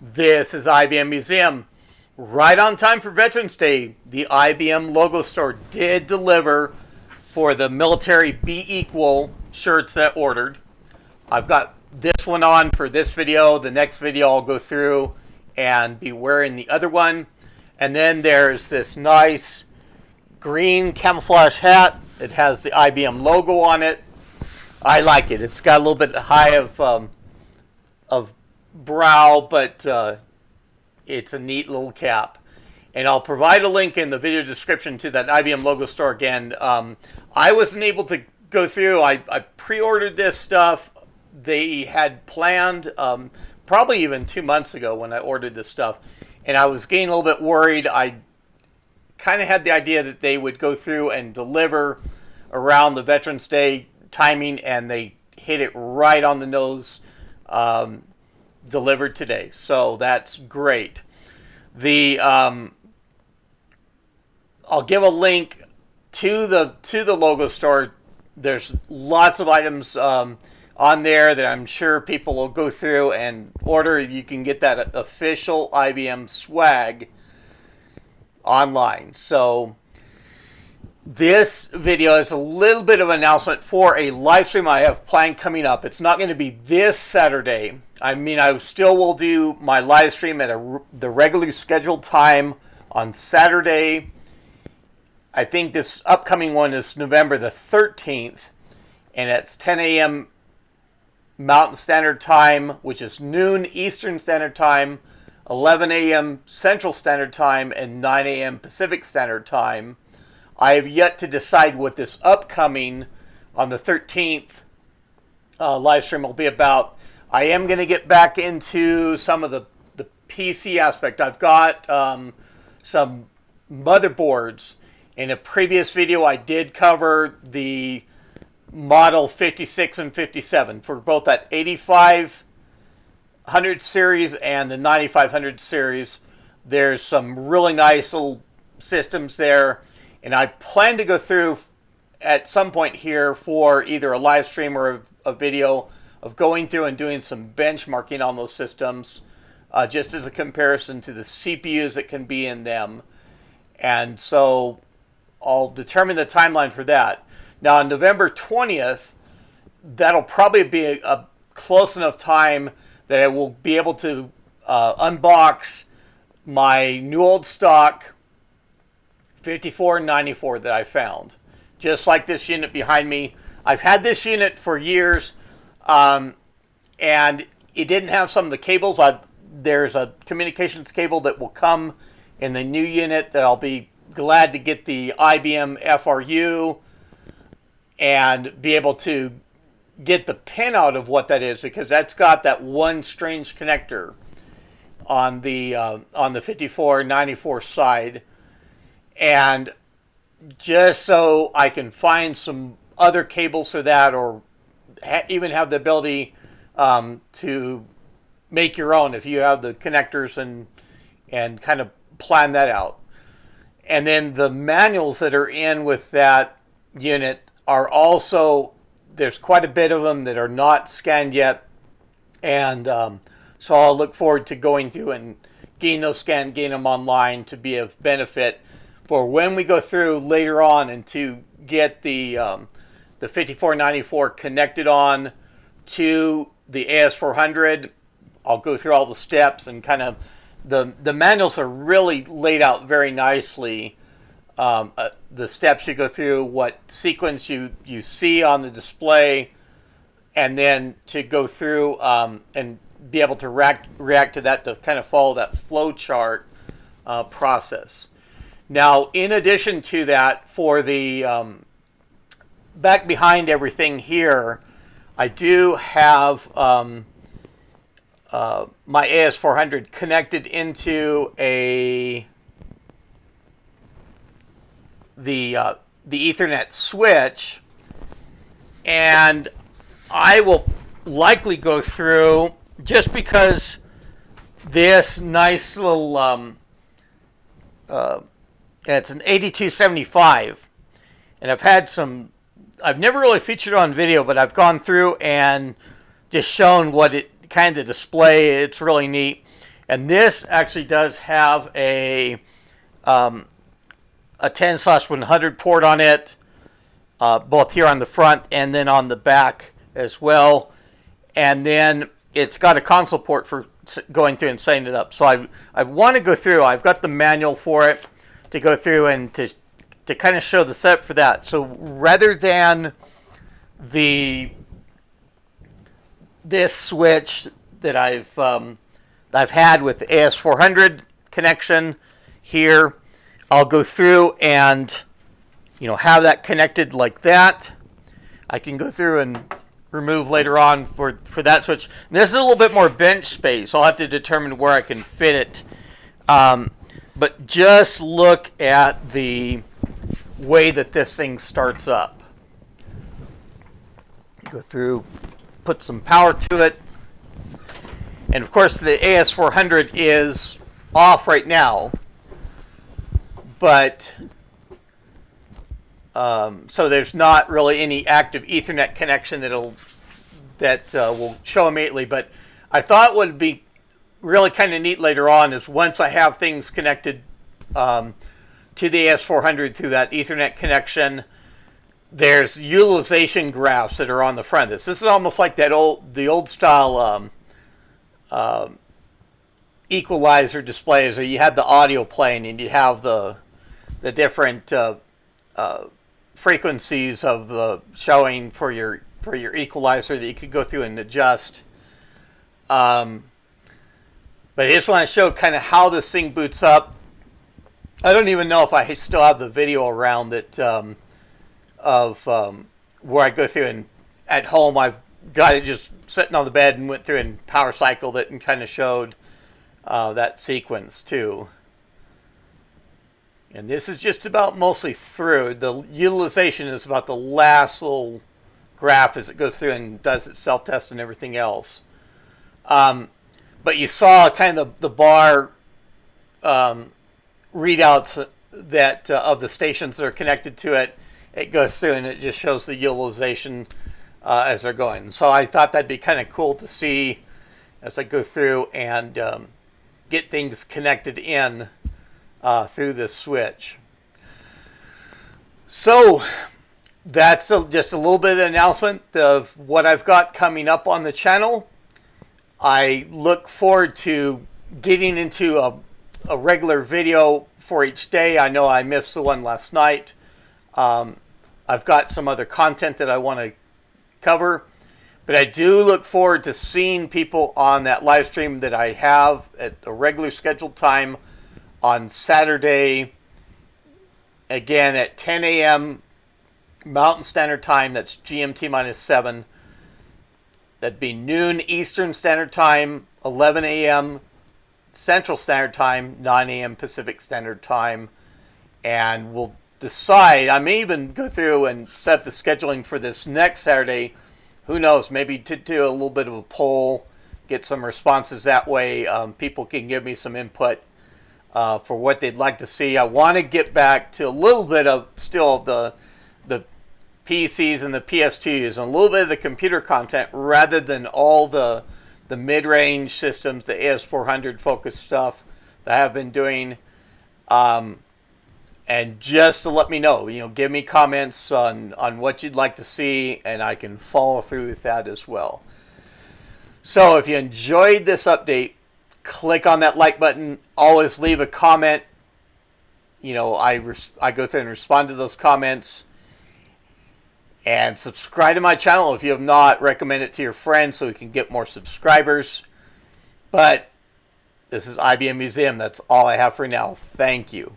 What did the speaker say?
This is IBM Museum. Right on time for Veterans Day, the IBM logo store did deliver for the military Be Equal shirts that ordered. I've got this one on for this video. The next video I'll go through and be wearing the other one. And then there's this nice green camouflage hat. It has the IBM logo on it. I like it. It's got a little bit high of brow, but it's a neat little cap. And I'll provide a link in the video description to that IBM logo store again. I wasn't able to go through. I pre-ordered this stuff. They had planned probably even 2 months ago when I ordered this stuff. And I was getting a little bit worried. I kind of had the idea that they would go through and deliver around the Veterans Day timing, and they hit it right on the nose. Delivered today, so that's great. I'll give a link to the logo store. There's lots of items on there that I'm sure people will go through and order. You can get that official IBM swag online. So this video is a little bit of an announcement for a live stream I have planned coming up. It's not going to be this Saturday. I mean, I still will do my live stream at the regularly scheduled time on Saturday. I think this upcoming one is November the 13th, and it's 10 a.m. Mountain Standard Time, which is noon Eastern Standard Time, 11 a.m. Central Standard Time, and 9 a.m. Pacific Standard Time. I have yet to decide what this upcoming on the 13th live stream will be about. I am going to get back into some of the PC aspect. I've got some motherboards. In a previous video, I did cover the model 56 and 57 for both that 8500 series and the 9500 series. There's some really nice little systems there. And I plan to go through at some point here for either a live stream or a video of going through and doing some benchmarking on those systems, just as a comparison to the CPUs that can be in them. And so I'll determine the timeline for that. Now on November 20th, that'll probably be a close enough time that I will be able to unbox my new old stock 5494 that I found. Just like this unit behind me. I've had this unit for years, and it didn't have some of the cables. There's a communications cable that will come in the new unit that I'll be glad to get the IBM FRU and be able to get the pin out of what that is, because that's got that one strange connector on the 5494 side. And just so I can find some other cables for that, or even have the ability to make your own if you have the connectors and kind of plan that out. And then the manuals that are in with that unit are also, there's quite a bit of them that are not scanned yet. And so I'll look forward to going through and getting those scanned, getting them online to be of benefit for when we go through later on and to get the 5494 connected on to the AS400. I'll go through all the steps and kind of the manuals are really laid out very nicely. The steps you go through, what sequence you see on the display, and then to go through and be able to react to that, to kind of follow that flow chart process. Now, in addition to that, for the back behind everything here, I do have my AS400 connected into the Ethernet switch, and I will likely go through, just because this nice little it's an 8275, and I've never really featured on video, but I've gone through and just shown what it kind of display. It's really neat. And this actually does have a 10/100 port on it, both here on the front and then on the back as well. And then it's got a console port for going through and setting it up. So I want to go through. I've got the manual for it to go through and to kind of show the setup for that. So rather than this switch that I've had with the AS400 connection here, I'll go through and have that connected like that. I can go through and remove later on for that switch. And this is a little bit more bench space. I'll have to determine where I can fit it. But just look at the way that this thing starts up. Go through, put some power to it. And of course the AS400 is off right now. But so there's not really any active Ethernet connection that will show immediately. But I thought what would be really kind of neat later on is once I have things connected to the AS400 through that Ethernet connection, there's utilization graphs that are on the front of this. This is almost like the old style equalizer displays, where you had the audio playing and you have the different frequencies of the showing for your equalizer that you could go through and adjust. But I just want to show kind of how this thing boots up. I don't even know if I still have the video around it of where I go through, and at home I've got it just sitting on the bed and went through and power cycled it and kind of showed that sequence too. And this is just about mostly through. The utilization is about the last little graph as it goes through and does its self-test and everything else. But you saw kind of the bar readouts that of the stations that are connected to it. It goes through and it just shows the utilization as they're going. So I thought that'd be kind of cool to see as I go through and get things connected in through this switch. So that's just a little bit of an announcement of what I've got coming up on the channel. I look forward to getting into a regular video for each day. I know I missed the one last night. I've got some other content that I want to cover, but I do look forward to seeing people on that live stream that I have at a regular scheduled time on Saturday, again at 10 a.m. Mountain Standard Time. That's GMT minus 7. That'd be noon Eastern Standard Time, 11 a.m. Central Standard Time, 9 a.m. Pacific Standard Time. And we'll decide. I may even go through and set up the scheduling for this next Saturday. Who knows? Maybe to do a little bit of a poll, get some responses that way. People can give me some input for what they'd like to see. I want to get back to a little bit of still the PCs and the PS2s and a little bit of the computer content rather than all the mid-range systems, the AS400 focused stuff that I have been doing. And just to let me know, give me comments on what you'd like to see, and I can follow through with that as well. So if you enjoyed this update, click on that like button. Always leave a comment. I go through and respond to those comments. And subscribe to my channel if you have not. Recommend it to your friends so we can get more subscribers. But this is IBM Museum. That's all I have for now. Thank you.